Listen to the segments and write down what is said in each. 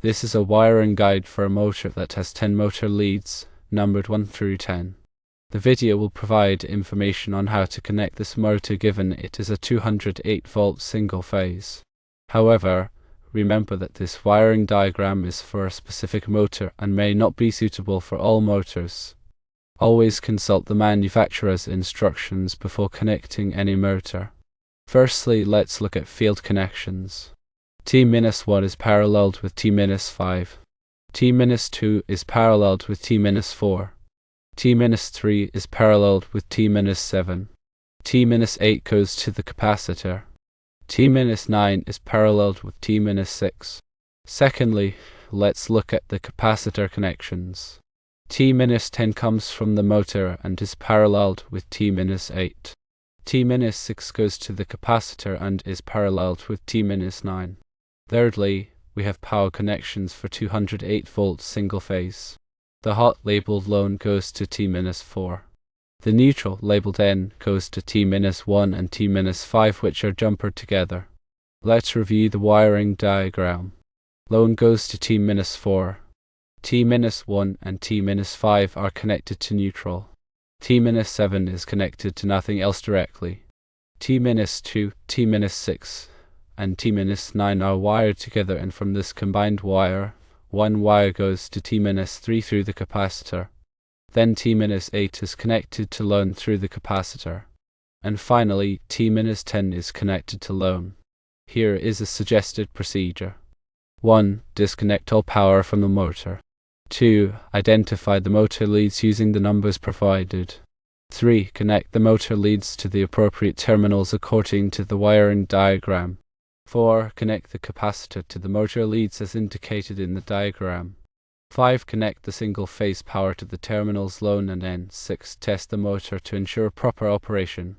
This is a wiring guide for a motor that has 10 motor leads, numbered 1 through 10. The video will provide information on how to connect this motor given it is a 208 volt single phase. However, remember that this wiring diagram is for a specific motor and may not be suitable for all motors. Always consult the manufacturer's instructions before connecting any motor. Firstly, let's look at field connections. T-1 is paralleled with T-5. T-2 is paralleled with T-4. T-3 is paralleled with T-7. T-8 goes to the capacitor. T-9 is paralleled with T-6. Secondly, let's look at the capacitor connections. T-10 comes from the motor and is paralleled with T-8. T-6 goes to the capacitor and is paralleled with T-9. Thirdly, we have power connections for 208 volt single phase. The hot labeled low goes to T-4. The neutral labeled N goes to T-1 and T-5, which are jumpered together. Let's review the wiring diagram. Low goes to T-4. T-1 and T-5 are connected to neutral. T-7 is connected to nothing else directly. T-2, T-6, and T-9 are wired together, and from this combined wire, one wire goes to T-3 through the capacitor. Then T-8 is connected to low through the capacitor. And finally, T-10 is connected to low. Here is a suggested procedure. 1. Disconnect all power from the motor. 2. Identify the motor leads using the numbers provided. 3. Connect the motor leads to the appropriate terminals according to the wiring diagram. 4. Connect the capacitor to the motor leads as indicated in the diagram. 5. Connect the single-phase power to the terminals low and N. 6. Test the motor to ensure proper operation.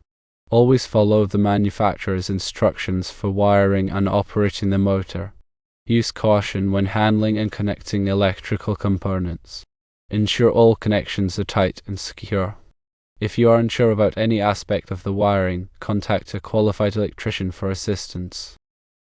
Always follow the manufacturer's instructions for wiring and operating the motor. Use caution when handling and connecting electrical components. Ensure all connections are tight and secure. If you are unsure about any aspect of the wiring, contact a qualified electrician for assistance.